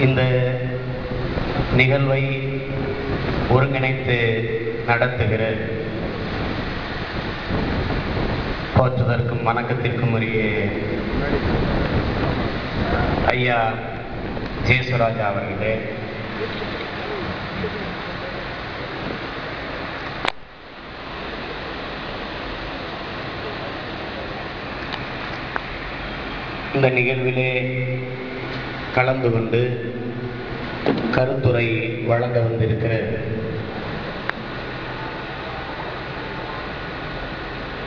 இந்த நிகழ்வை ஒருங்கிணைத்து நடத்துகிற போற்றுதற்கும் வணக்கத்திற்கும் உரிய ஐயா ஜேசுராஜா அவர்களே, இந்த நிகழ்விலே கலந்து கொண்டு கருத்துரை வழங்க வந்திருக்கிற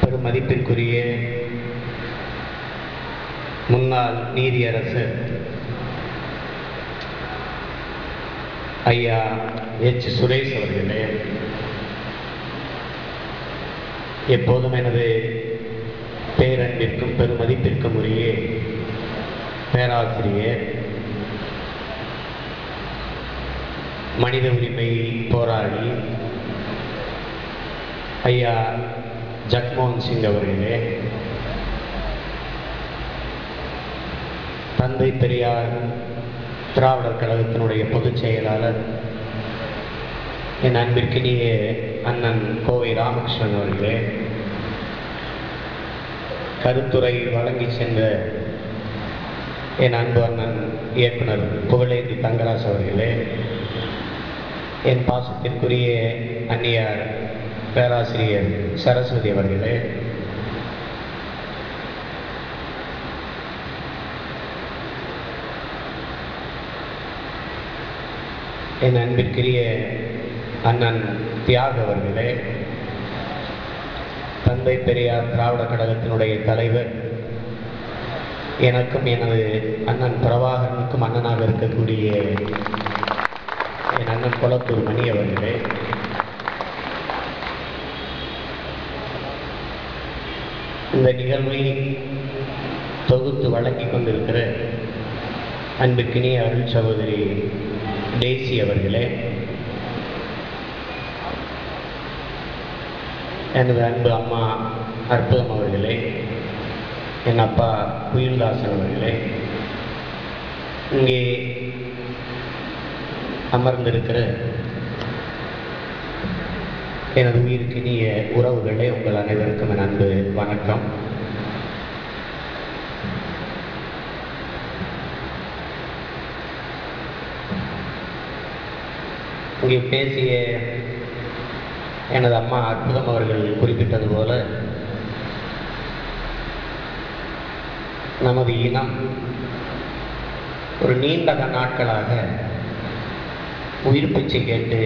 பெருமதிப்பிற்குரிய முன்னாள் நீதியரசர் ஐயா எச். சுரேஷ் அவர்களே, எப்போதும் எனது பேரன்பிற்கும் பெருமதிப்பிற்கும் உரிய பேராசிரியர், மனித உரிமை போராளி ஐயா ஜக்மோகன் சிங் அவர்களே, தந்தை பெரியார் திராவிடர் கழகத்தினுடைய பொதுச் செயலாளர் என் அன்பிற்கினிய அண்ணன் கோவை ராமகிருஷ்ணன் அவர்களே, கருத்துரை வழங்கி சென்ற என் அன்பு அண்ணன் இயக்குனர் புகழேந்தி தங்கராஜ் அவர்களே, என் பாசத்திற்குரிய அன்னியார் பேராசிரியர் சரஸ்வதி அவர்களே, என் அன்பிற்குரிய அண்ணன் தியாக அவர்களே, தந்தை பெரியார் திராவிட கழகத்தினுடைய தலைவர், எனக்கும் எனது அண்ணன் பிரபாகரனுக்கும் அண்ணனாக இருக்கக்கூடிய என் அண்ணன் கொளத்தூர் மணி அவர்களே, இந்த நிகழ்வை தொகுத்து வழங்கி கொண்டிருக்கிற அன்புக்கினிய அருள் சகோதரி டேசி அவர்களே, எனது அன்பு அம்மா அற்புதம் அவர்களே, என் அப்பா குயில்தாசன் அவர்களே, இங்கே அமர்ந்திருக்கிற எனது உயிருக்கினிய உறவுகளே, உங்கள் அனைவருக்கும் என் அன்பு வணக்கம். இங்கே பேசிய எனது அம்மா அற்புதம் அவர்கள் குறிப்பிட்டது போல, நமது இனம் ஒரு நீண்ட நாட்களாக உயிர் பிச்சை கேட்டு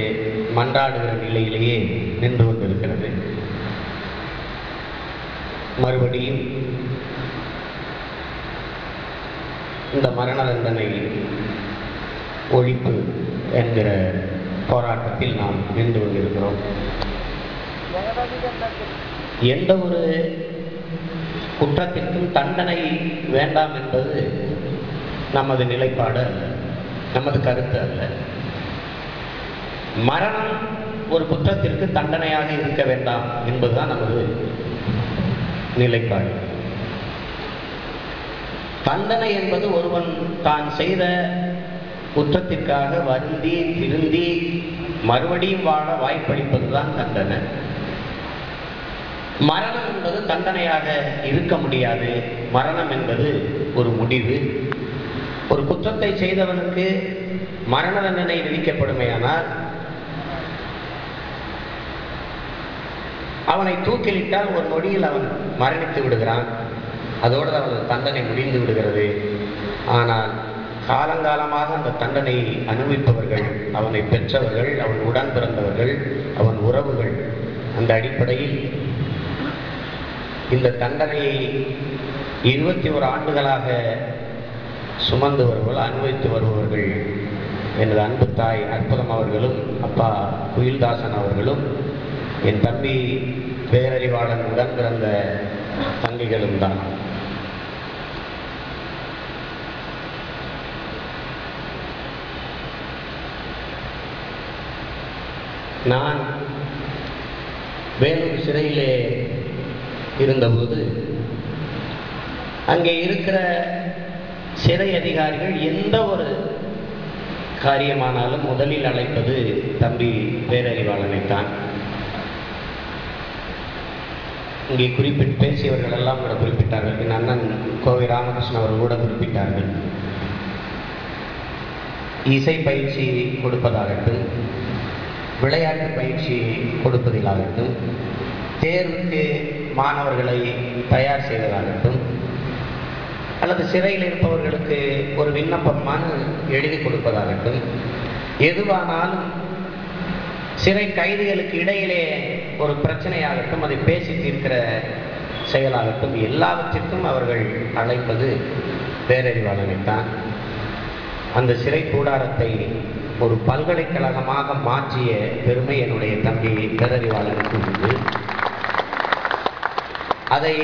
மன்றாடுகிற நிலையிலேயே நின்று கொண்டிருக்கிறது. மறுபடியும் இந்த மரண தண்டனை ஒழிப்பு என்கிற போராட்டத்தில் நாம் நின்று கொண்டிருக்கிறோம். எந்த ஒரு குற்றத்திற்கும் தண்டனை வேண்டாம் என்பது நமது நிலைப்பாடு அல்ல, நமது கருத்து அல்ல. மரணம் ஒரு குற்றத்திற்கு தண்டனையாக இருக்க வேண்டாம் என்பதுதான் நமது நிலைப்பாடு. தண்டனை என்பது ஒருவன் தான் செய்த குற்றத்திற்காக வருந்தி திருந்தி மறுபடியும் வாழ வாய்ப்பளிப்பதுதான் தண்டனை. மரணம் என்பது தண்டனையாக இருக்க முடியாது. மரணம் என்பது ஒரு முடிவு. ஒரு குற்றத்தை செய்தவனுக்கு மரண தண்டனை விதிக்கப்படுமையானால் அவனை தூக்கிலிட்டால் ஒரு நொடியில் அவன் மரணித்து விடுகிறான். அதோடு அவன் தண்டனை முடிந்து விடுகிறது. ஆனால் காலங்காலமாக அந்த தண்டனையை அனுபவிப்பவர்கள், அவனை பெற்றவர்கள், அவன் உடன் பிறந்தவர்கள், அவன் உறவுகள். அந்த அடிப்படையில் இந்த தண்டனையை 21 ஆண்டுகளாக சுமந்து வருவர்கள், அனுபவித்து வருபவர்கள் எனது அன்பு தாய் அற்புதம் அவர்களும், அப்பா குயில்தாசன் அவர்களும், என் தம்பி பேரறிவாளன் உடன் பிறந்த தங்கைகளும் தான். நான் வேலூர் சிறையிலே இருந்தபோது அங்கே இருக்கிற சிறை அதிகாரிகள் எந்த ஒரு காரியமானாலும் முதலில் அழைப்பது தம்பி பேரறிவாளனைத்தான். இங்கே குறிப்பிட்டு பேசியவர்கள் எல்லாம் கூட குறிப்பிட்டார்கள். என் அண்ணன் கோவை ராமகிருஷ்ணன் அவர்கள் கூட குறிப்பிட்டார்கள். இசை பயிற்சி கொடுப்பதாகட்டும், விளையாட்டு பயிற்சி கொடுப்பதிலாகட்டும், தேர்வுக்கு மாணவர்களை தயார் செய்வதாகட்டும், அல்லது சிறையில் இருப்பவர்களுக்கு ஒரு விண்ணப்பம் மனு எழுதி கொடுப்பதாகட்டும், எதுவானாலும் சிறை கைதிகளுக்கு இடையிலே ஒரு பிரச்சனையாகட்டும், அதை பேசி தீர்க்கிற செயலாகட்டும், எல்லாவற்றிற்கும் அவர்கள் அழைப்பது பேரறிவாளனைத்தான். அந்த சிறை கூடாரத்தை ஒரு பல்கலைக்கழகமாக மாற்றிய பெருமை என்னுடைய தம்பி பேரறிவாளனுக்கு உண்டு. அதை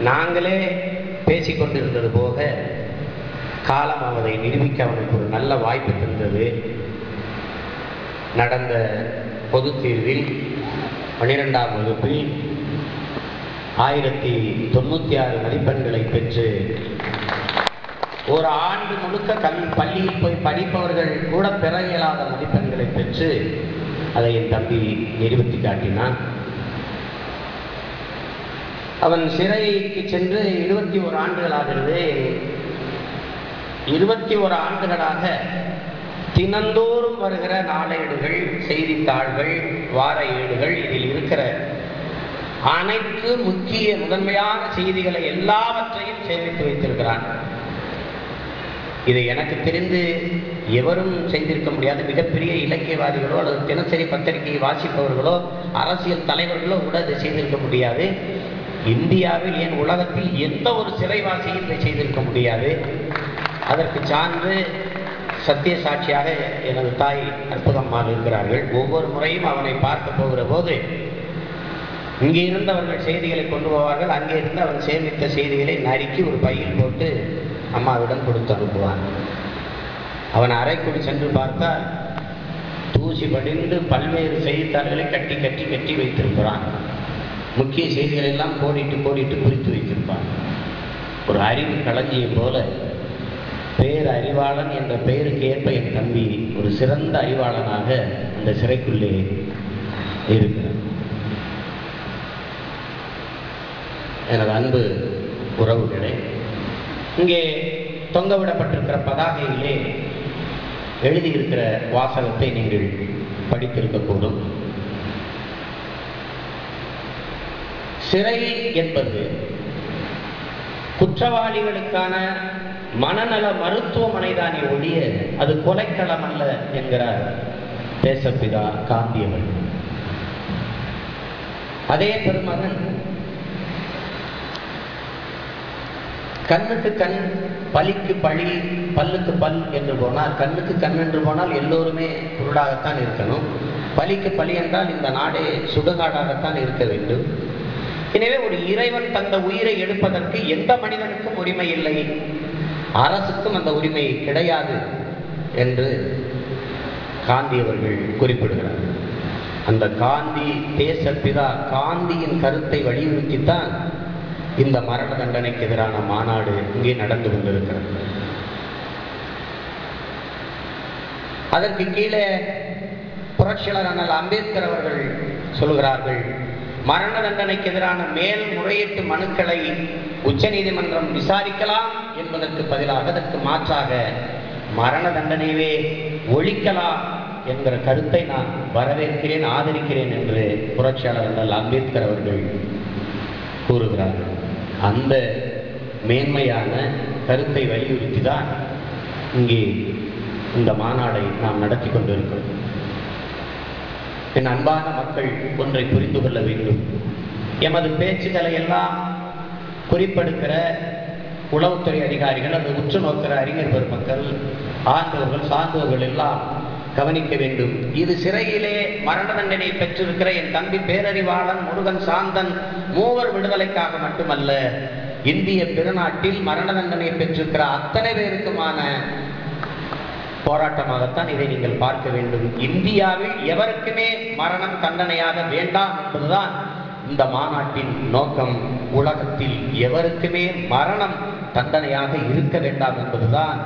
நாங்களே பேசிக்கொண்டிருந்தது போக காலம் அவரை நிரூபிக்க அவனுக்கு ஒரு நல்ல வாய்ப்பு தந்தது. நடந்த பொதுத் தேர்வில் 12ஆம் வகுப்பில் 1096 மதிப்பெண்களை பெற்று ஒரு ஆண்டு முழுக்க பள்ளியில் போய் படிப்பவர்கள் கூட பெற இயலாத மதிப்பெண்களை பெற்று அதை என் தம்பி நிரூபித்து காட்டினான். அவன் சிறைக்கு சென்று 21 ஆண்டுகள் ஆகிறது. 21 ஆண்டுகளாக தினந்தோறும் வருகிற நாளேடுகள், செய்தித்தாள்கள், வார ஏடுகள், இதில் இருக்கிற அனைத்து முக்கிய முதன்மையான செய்திகளை எல்லாவற்றையும் சேமித்து வைத்திருக்கிறான். இதை எனக்கு தெரிந்து எவரும் செய்திருக்க முடியாது. மிகப்பெரிய இலக்கியவாதிகளோ அல்லது தினசரி பத்திரிகையை வாசிப்பவர்களோ அரசியல் தலைவர்களோ கூட இதை செய்திருக்க முடியாது. இந்தியாவில் ஏன் உலகத்தில் எந்த ஒரு சிறைவாசியும் இதை செய்திருக்க முடியாது. அதற்கு சான்று சத்திய சாட்சியாக எனது தாய் அற்புதம்மாள் இருக்கிறார்கள். ஒவ்வொரு முறையும் அவனை பார்க்க போகிற போது இங்கே இருந்தவர்கள் செய்திகளை கொண்டு போவார்கள். அங்கே இருந்து அவன் சேமித்த செய்திகளை நறுக்கி ஒரு பையில் போட்டு அம்மாவிடம் கொடுத்து அனுப்புவான். அவன் அறைக்குள் சென்று பார்த்தால் தூசி படிந்து பல்வேறு செய்தித்தாள்களை கட்டி கட்டி கட்டி வைத்திருக்கிறான். முக்கிய செய்திகள் எல்லாம் கோடிட்டு கோடிட்டு குறித்து வைத்திருப்பான். ஒரு அறிவு களஞ்சியம் போல பேரறிவாளன் என்ற பெயருக்கு ஏற்ப என் தம்பி ஒரு சிறந்த அறிவாளனாக அந்த சிறைக்குள்ளே இருக்கிறார். எனது அன்பு உறவுகளே, இங்கே தொங்கவிடப்பட்டிருக்கிற பதாகையிலே எழுதியிருக்கிற வாசகத்தை நீங்கள் படித்திருக்கக்கூடும். சிறை என்பது குற்றவாளிகளுக்கான மனநல மருத்துவமனைதானே ஒழிய அது கொலைக்களம் அல்ல என்கிறார் தேசப்பிதா காந்தியவர். அதே பெருமகன் கண்ணுக்கு கண், பலிக்கு பழி, பல்லுக்கு பல் என்று போனால், கண்ணுக்கு கண் என்று போனால் எல்லோருமே குருடாகத்தான் இருக்கணும். பலிக்கு பலி என்றால் இந்த நாடே சுடுகாடாகத்தான் இருக்க வேண்டும். எனவே ஒரு இறைவன் தந்த உயிரை எடுப்பதற்கு எந்த மனிதனுக்கும் உரிமை இல்லை, அரசுக்கும் அந்த உரிமை கிடையாது என்று காந்தி அவர்கள் குறிப்பிடுகிறார். அந்த காந்தி தேசப்பிதா காந்தியின் கருத்தை வலியுறுத்தித்தான் இந்த மரண தண்டனைக்கு எதிரான மாநாடு இங்கே நடந்து கொண்டிருக்கிறது. அதற்கு கீழே புரட்சியாளர் அண்ணல் அம்பேத்கர் அவர்கள் சொல்கிறார்கள், மரண தண்டனைக்கு எதிரான மேல் முறையீட்டு மனுக்களை உச்ச நீதிமன்றம் விசாரிக்கலாம் என்பதற்கு பதிலாக அதற்கு மாற்றாக மரண தண்டனையே ஒழிக்கலாம் என்கிற கருத்தை நான் வரவேற்கிறேன், ஆதரிக்கிறேன் என்று புரட்சியாளர் அண்ணல் அம்பேத்கர் அவர்கள் கூறுகிறார்கள். அந்த மேன்மையான கருத்தை வலியுறுத்தி தான் இங்கே இந்த மாநாடை நாம் நடத்தி கொண்டிருக்கிறோம். என் அன்பான மக்கள் ஒன்றை புரிந்து கொள்ள வேண்டும். எமது பேச்சுக்களை எல்லாம் குறிப்பெடுக்கிற உளவுத்துறை அதிகாரிகள், அது உற்று நோக்கிற அறிஞர் பெருமக்கள், ஆண்டோர்கள், சார்ந்தோர்கள் எல்லாம் கவனிக்க வேண்டும். இது சிறையிலே மரண தண்டனை பெற்றிருக்கிற என் தம்பி பேரறிவாளன், முருகன், சாந்தன் மூவர் விடுதலைக்காக மட்டுமல்ல, இந்திய பெருநாட்டில் மரண தண்டனை பெற்றிருக்கிற அத்தனை பேருக்குமான போராட்டமாகத்தான் இதை நீங்கள் பார்க்க வேண்டும். இந்தியாவில் எவருக்குமே மரணம் தண்டனையாக வேண்டாம் என்பதுதான் இந்த மாநாட்டின் நோக்கம். உலகத்தில் எவருக்குமே மரணம் தண்டனையாக இருக்க வேண்டாம் என்பதுதான்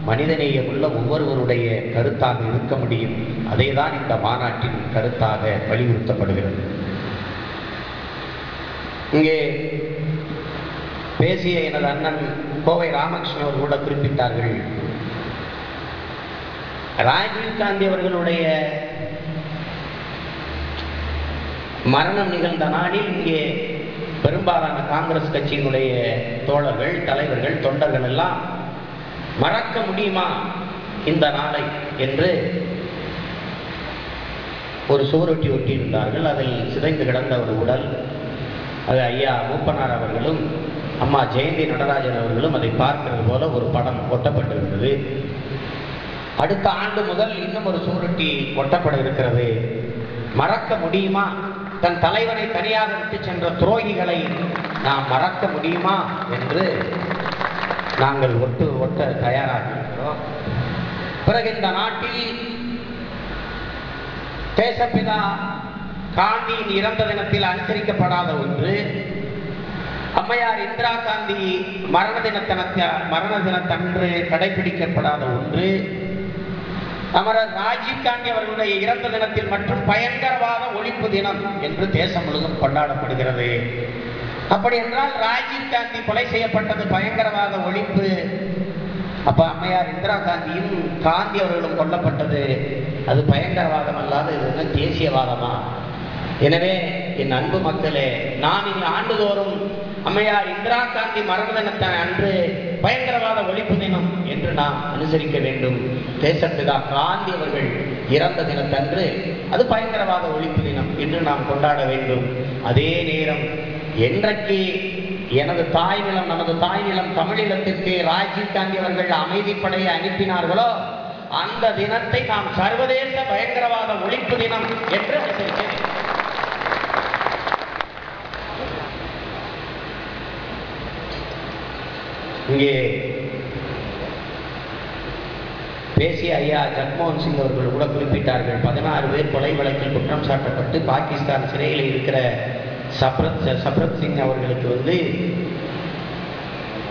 மனிதநேயம் உள்ள ஒவ்வொருவருடைய கருத்தாக இருக்க முடியும். அதேதான் இந்த மாநாட்டின் கருத்தாக வலியுறுத்தப்படுகிறது. இங்கே பேசிய எனது அண்ணன் கோவை ராமகிருஷ்ணன் அவர்கள் கூட குறிப்பிட்டார்கள், ராஜீவ் காந்தி அவர்களுடைய மரணம் நிகழ்ந்த நாளில் இங்கே பெரும்பாலான காங்கிரஸ் கட்சியினுடைய தோழர்கள், தலைவர்கள், தொண்டர்கள் எல்லாம் மறக்க முடியுமா இந்த நாளை என்று ஒரு சுவரொட்டி ஒட்டியிருந்தார்கள். அதில் சிதைந்து கிடந்த ஒரு உடல், அது ஐயா மூப்பனார் அவர்களும் அம்மா ஜெயந்தி நடராஜன் அவர்களும் அதை பார்க்கிறது போல ஒரு படம் ஒட்டப்பட்டிருந்தது. அடுத்த ஆண்டு முதல் இன்னும் ஒரு சுவரொட்டி ஒட்டப்பட இருக்கிறது. மறக்க முடியுமா, தன் தலைவனை தனியாக விட்டு சென்ற துரோகிகளை நாம் மறக்க முடியுமா என்று நாங்கள் ஒட்ட தயாராக இருக்கிறோம். பிறகு இந்த நாட்டில் தேசப்பிதா காந்தியின் இறந்த தினத்தில் அனுசரிக்கப்படாத ஒன்று, அம்மையார் இந்திரா காந்தி மரண தினத்தன்று கடைபிடிக்கப்படாத ஒன்று, அமரர் ராஜீவ் காந்தி அவர்களுடைய இறந்த தினத்தில் மற்றும் பயங்கரவாத ஒழிப்பு தினம் என்று தேசம் முழுவதும் கொண்டாடப்படுகிறது. அப்படி என்றால் ராஜீவ் காந்தி கொலை செய்யப்பட்டது பயங்கரவாத ஒழிப்பு, அப்ப அம்மையார் இந்திரா காந்தியும் காந்தி அவர்களும் கொல்லப்பட்டது அது பயங்கரவாதம் அல்லாது இது தேசியவாதமா? எனவே என் அன்பு மக்களே, நாம் இங்கு ஆண்டுதோறும் அம்மையார் இந்திரா காந்தி மரண தினத்தை அன்று பயங்கரவாத ஒழிப்பு தினம் என்று நாம் அனுசரிக்க வேண்டும். தேசப்பிதா காந்தி அவர்கள் இறந்த தினத்தன்று அது பயங்கரவாத ஒழிப்பு தினம் என்று நாம் கொண்டாட வேண்டும். அதே நேரம் என்றைக்கு எனது தாய் நிலம், நமது தாய் நிலம் தமிழீழத்திற்கு ராஜீவ் காந்தி அவர்கள் அமைதிப்படையை அனுப்பினார்களோ அந்த தினத்தை நாம் சர்வதேச பயங்கரவாத ஒழிப்பு தினம் என்று அனுசரிக்க வேண்டும். இங்கே பேசிய ஐயா ஜக்மோகன் சிங் அவர்கள் கூட குறிப்பிட்டார்கள், 16 பேர் கொலை வழக்கில் குற்றம் சாட்டப்பட்டு பாகிஸ்தான் சிறையில் இருக்கிற சப்ரத் சிங் அவர்களுக்கு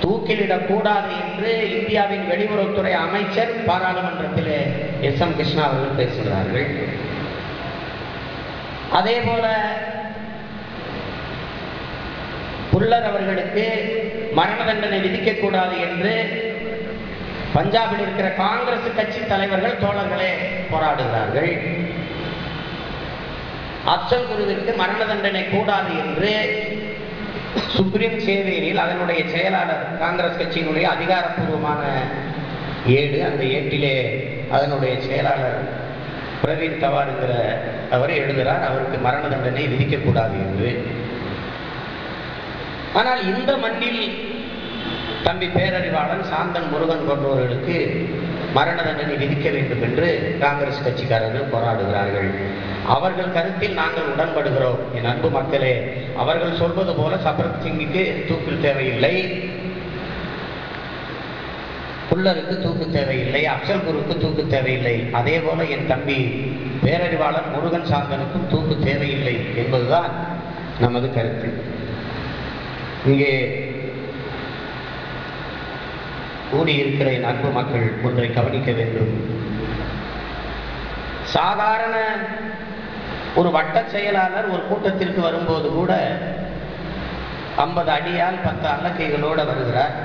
தூக்கிலிடக்கூடாது என்று இந்தியாவின் வெளியுறவுத்துறை அமைச்சர் பாராளுமன்றத்தில் எஸ்.எம். கிருஷ்ணா அவர்கள் பேசுகிறார்கள். அதே போல புல்லர் அவர்களுக்கு மரண தண்டனை விதிக்கக்கூடாது என்று பஞ்சாபில் இருக்கிற காங்கிரஸ் கட்சி தலைவர்கள், தோழர்களே போராடுகிறார்கள். அப்சல் குருவிற்கு மரண தண்டனை கூடாது என்று சுப்ரீம் சேவையில் அதனுடைய செயலாளர், காங்கிரஸ் கட்சியினுடைய அதிகாரப்பூர்வமான ஏடு, அந்த ஏட்டிலே அதனுடைய செயலாளர் பிரவீன் தவார் என்கிற அவர் எழுதுகிறார், அவருக்கு மரண தண்டனை விதிக்கக்கூடாது என்று. ஆனால் இந்த மண்ணில் தம்பி பேரறிவாளன், சாந்தன் முருகன் போன்றவர்களுக்கு மரண தண்டனை விதிக்க வேண்டும் என்று காங்கிரஸ் கட்சிக்காரர்கள் போராடுகிறார்கள். அவர்கள் கருத்தில் நாங்கள் உடன்படுகிறோம். என் அன்பு மக்களே, அவர்கள் சொல்வது போல சப்ரத் சிங்குக்கு தூக்கு தேவையில்லை, புல்லருக்கு தூக்கு தேவையில்லை, அப்சல் குருக்கு தூக்கு தேவையில்லை. அதே போல என் தம்பி பேரறிவாளன் முருகன், சாந்தனுக்கும் தூக்கு தேவையில்லை என்பதுதான் நமது கருத்து. இங்கே கூடியிருக்கிற என் அன்பு மக்கள் ஒன்றை கவனிக்க வேண்டும். சாதாரண ஒரு வட்ட செயலாளர் ஒரு கூட்டத்திற்கு வரும்போது கூட 50 அடியால் 10 அல்லக்கைகளோடு வருகிறார்.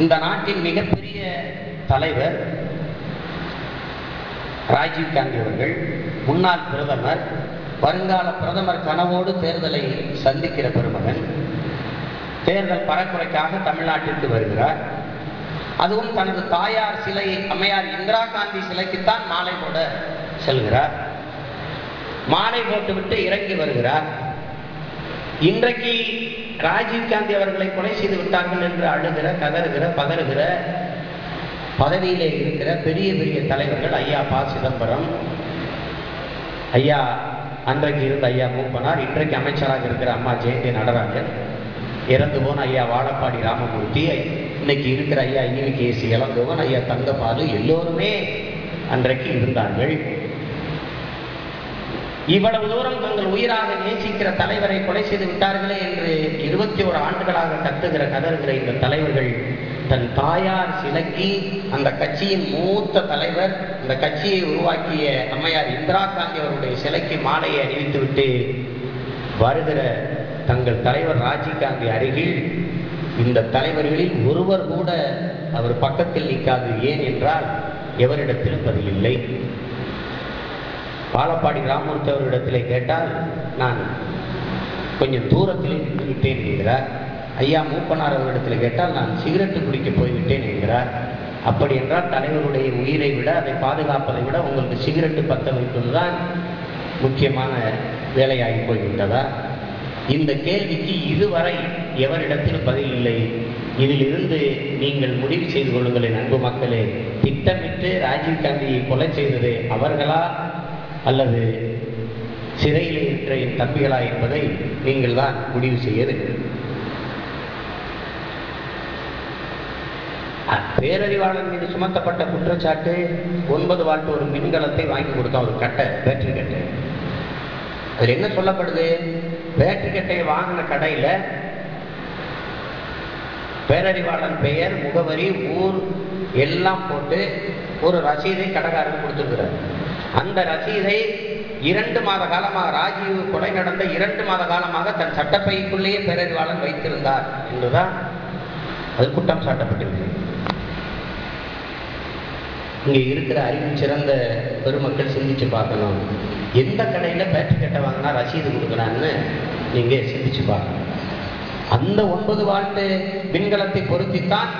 இந்த நாட்டின் மிகப்பெரிய தலைவர் ராஜீவ் காந்தி அவர்கள், முன்னாள் பிரதமர், வருங்கால பிரதமர் கனவோடு தேர்தலை சந்திக்கிற பெருமகன், தேர்தல் பரப்புரைக்காக தமிழ்நாட்டிற்கு வருகிறார். அதுவும் தனது தாயார் சிலை, அம்மையார் இந்திரா காந்தி சிலைக்குத்தான் மாலை போட செல்கிறார். மாலை போட்டுவிட்டு இறங்கி வருகிறார். இன்றைக்கு ராஜீவ் காந்தி அவர்களை கொலை செய்து விட்டார்கள் என்று அழுகிற, கதறுகிற, பதறுகிற பதவியிலே இருக்கிற பெரிய பெரிய தலைவர்கள், ஐயா ப. சிதம்பரம், ஐயா அன்றைக்கு இருந்த ஐயா மூப்பனார், இன்றைக்கு அமைச்சராக இருக்கிற அம்மா ஜெயந்தி நடராஜன், இறந்து போன ஐயா வாழப்பாடி ராமமூர்த்தி, இன்னைக்கு இருக்கிற ஐயா இ.வி.கே.சி. இளங்கோவன், ஐயா தங்கபாலு, எல்லோருமே அன்றைக்கு இருந்தார்கள். இவ்வளவு தூரம் தங்கள் உயிராக நேசிக்கிற தலைவரை கொலை செய்து விட்டார்களே என்று 21 ஆண்டுகளாக கத்துகிற, கதறுகிற இந்த தலைவர்கள் தன் தாயார் சிலைக்கு அந்த கட்சியின் மூத்த தலைவர், அந்த கட்சியை உருவாக்கிய அம்மையார் இந்திரா காந்தி அவருடைய சிலைக்கு மாலையை அணிவித்துவிட்டு வருகிற தங்கள் தலைவர் ராஜீவ் காந்தி அருகில் இந்த தலைவர்களில் ஒருவர் கூட அவர் பக்கத்தில் நிற்காது. ஏன் என்றால் எவரிடத்திலும் பதில் இல்லை. பாலப்பாடி ராமமூர்த்தி அவரிடத்திலே கேட்டால் நான் கொஞ்சம் தூரத்திலே நின்று விட்டேன் என்கிறார். ஐயா மூப்பனார் அவரிடத்தில் கேட்டால் நான் சிகரெட்டு குடிக்க போய்விட்டேன் என்கிறார். அப்படி என்றால் தலைவருடைய உயிரை விட, அதை பாதுகாப்பதை விட உங்களுக்கு சிகரெட்டு பற்ற வைப்பதுதான் முக்கியமான வேலையாகி போய்விட்டதா? இந்த கேள்விக்கு இதுவரை எவரிடத்திலும் பதில் இல்லை. இதிலிருந்து நீங்கள் முடிவு செய்து கொள்ளுங்கள் அன்பு மக்களே. திட்டமிட்டு ராஜீவ் காந்தியை கொலை செய்தது அவர்களா அல்லது சிறையில் இருக்கிற என் தம்பிகளா என்பதை நீங்கள் தான் முடிவு செய்ய வேண்டும். பேரறிவாளன் மீது சுமத்தப்பட்ட குற்றச்சாட்டு 9 வால்ட் ஒரு மின்கலத்தை வாங்கி கொடுத்தா, ஒரு கட்டை, பேட்டரி கட்டை. அதில் என்ன சொல்லப்படுது? பேட்டரி கட்டையை வாங்கின கடையில் பேரறிவாளன் பெயர், முகவரி, ஊர் எல்லாம் போட்டு ஒரு ரசீதை கடைக்காரன் கொடுத்துருக்கிறார். அந்த ரசீதை 2 மாத காலமாக, ராஜீவ் கொலை நடந்த 2 மாத காலமாக தன் சட்டப்பைக்குள்ளேயே பேரறிவாளன் வைத்திருந்தார் என்றுதான் அது குற்றம் சாட்டப்பட்டிருக்கு. இங்கே இருக்கிற அறிவு சிறந்த பெருமக்கள் சிந்திச்சு பார்க்கணும். எந்த கடையில் பேட்டரி கட்டை வாங்கினா ரசீது கொடுக்குறான்னு நீங்கள் சிந்திச்சு பார்க்கணும். அந்த 9 வால்ட் மின்கலத்தை பொருத்தித்தான்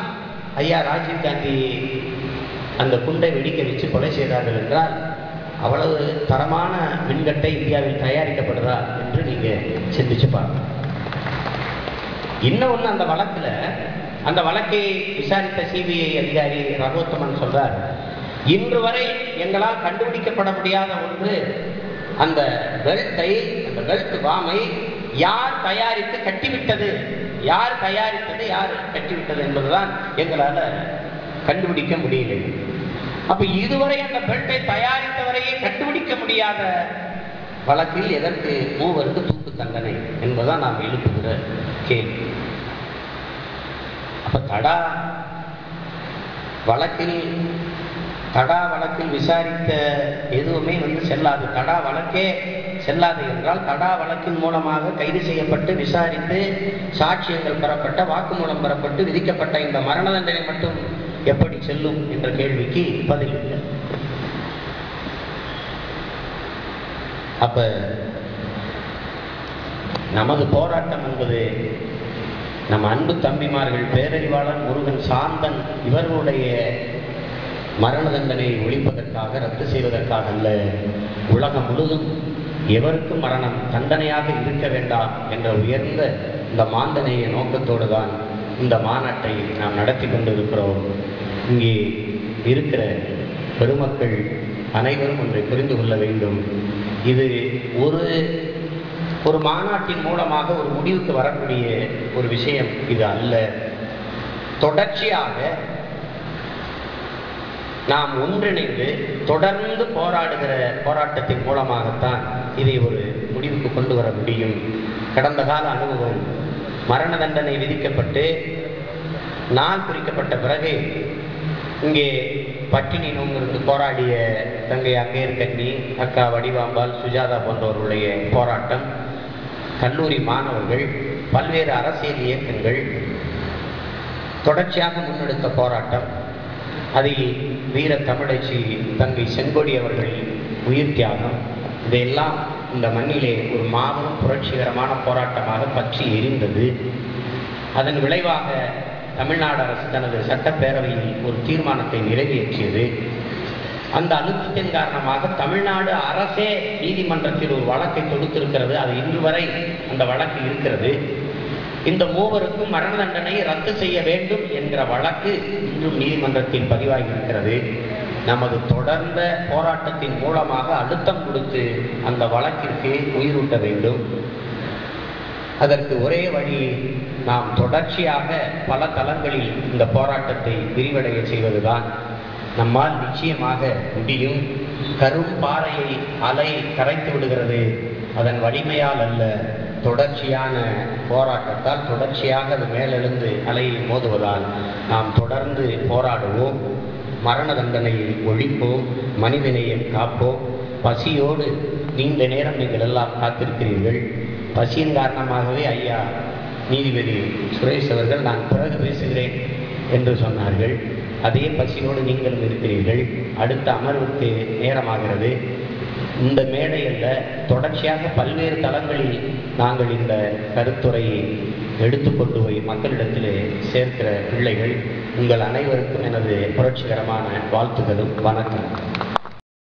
ஐயா ராஜீவ் காந்தி அந்த குண்டை வெடிக்க வச்சு கொலை செய்தார்கள் என்றால் அவ்வளவு தரமான மின்கட்டை இந்தியாவில் தயாரிக்கப்படுறா என்று நீங்கள் சிந்திச்சு பார்க்கணும். இன்னொன்று, அந்த வழக்கை விசாரித்த சிபிஐ அதிகாரி ரகோத்தமன் சொல்றார், இன்று வரை எங்களால் கண்டுபிடிக்கப்பட முடியாத ஒன்று, அந்த பெல்ட் பாமை யார் தயாரித்து கட்டிவிட்டது, யார் கட்டிவிட்டது என்பதுதான் எங்களால் கண்டுபிடிக்க முடியலை. அப்ப இதுவரை அந்த பெல்ட்டை தயாரித்தவரையே கண்டுபிடிக்க முடியாத வழக்கில் எதற்கு மூவருக்கு தூக்கு தண்டனை என்பதுதான் நாம் எழுப்புகிற கேள்வி. அப்ப தடா வழக்கில் விசாரித்த எதுவுமே செல்லாது. தடா வழக்கே செல்லாது என்றால் தடா வழக்கின் மூலமாக கைது செய்யப்பட்டு விசாரித்து சாட்சியங்கள் பெறப்பட்ட, வாக்குமூலம் பெறப்பட்டு விதிக்கப்பட்ட இந்த மரண தண்டனை மட்டும் எப்படி செல்லும் என்ற கேள்விக்கு பதில் இல்லை. அப்ப நமது போராட்டம் என்பது நம் அன்பு தம்பிமார்கள் பேரறிவாளன், முருகன், சாந்தன் இவர்களுடைய மரண தண்டனை ஒழிப்பதற்காக, ரத்து செய்வதற்காக அல்ல. உலகம் முழுதும் எவருக்கும் மரணம் தண்டனையாக இருக்க வேண்டாம் என்ற உயர்ந்த இந்த மாந்தனைய நோக்கத்தோடு தான் இந்த மாநாட்டை நாம் நடத்தி கொண்டிருக்கிறோம். இங்கே இருக்கிற பெருமக்கள் அனைவரும் ஒன்றை புரிந்து கொள்ள வேண்டும். இது ஒரு மாநாட்டின் மூலமாக ஒரு முடிவுக்கு வரக்கூடிய ஒரு விஷயம் இது அல்ல. தொடர்ச்சியாக நாம் ஒன்றிணைந்து தொடர்ந்து போராடுகிற போராட்டத்தின் மூலமாகத்தான் இதை ஒரு முடிவுக்கு கொண்டு வர முடியும். கடந்த கால அனுபவம், மரண தண்டனை விதிக்கப்பட்டு நாள் குறிக்கப்பட்ட பிறகு இங்கே பட்டினி நோங்கிருந்து போராடிய தங்கை அங்கேர் கன்னி, அக்கா வடிவாம்பாள், சுஜாதா போன்றவர்களுடைய போராட்டம், கல்லூரி மாணவர்கள், பல்வேறு அரசியல் இயக்கங்கள் தொடர்ச்சியாக முன்னெடுத்த போராட்டம், அதில் வீர தமிழச்சி தங்கை செங்கொடி அவர்கள் உயிர் தியாகம், இதையெல்லாம் இந்த மண்ணிலே ஒரு மாபெரும் புரட்சிகரமான போராட்டமாக பற்றி எரிந்தது. அதன் விளைவாக தமிழ்நாடு அரசு தனது சட்டப்பேரவையில் ஒரு தீர்மானத்தை நிறைவேற்றியது. அந்த அழுத்தத்தின் காரணமாக தமிழ்நாடு அரசே நீதிமன்றத்தில் ஒரு வழக்கை தொடுத்திருக்கிறது. அது இன்று வரை அந்த வழக்கு இருக்கிறது. இந்த மூவருக்கும் மரண தண்டனை ரத்து செய்ய வேண்டும் என்கிற வழக்கு இன்றும் நீதிமன்றத்தில் பதிவாகி இருக்கிறது. நமது தொடர்ந்த போராட்டத்தின் மூலமாக அழுத்தம் கொடுத்து அந்த வழக்கிற்கு உயிரூட்ட வேண்டும். அதற்கு ஒரே வழி, நாம் தொடர்ச்சியாக பல தளங்களில் இந்த போராட்டத்தை விரிவடைய செய்வதுதான். நம்மால் நிச்சயமாக முடியும். கரும் பாறையை அலை கரைத்து விடுகிறது, அதன் வலிமையால் அல்ல, தொடர்ச்சியான போராட்டத்தால், தொடர்ச்சியாக அது மேலெழுந்து அலையில் மோதுவதால் நாம் தொடர்ந்து போராடுவோம். மரண தண்டனையை ஒழிப்போம், மனிதநேயம் காப்போம். பசியோடு நீண்ட நேரம் நீங்கள் எல்லாம் காத்திருக்கிறீர்கள். பசியின் காரணமாகவே ஐயா நீதிபதி சுரேஷ் அவர்கள் நான் பிறகு பேசுகிறேன் என்று சொன்னார்கள். அதே பசியோடு நீங்களும் இருக்கிறீர்கள். அடுத்த அமர்வுக்கு நேரமாகிறது. இந்த மேடையில் தொடர்ச்சியாக பல்வேறு தளங்களில் நாங்கள் இந்த கருத்துரையை எடுத்துக்கொண்டு போய் மக்களிடத்திலே சேர்க்கிற பிள்ளைகள், உங்கள் அனைவருக்கும் எனது புரட்சிகரமான வாழ்த்துக்களும் வணக்கம்.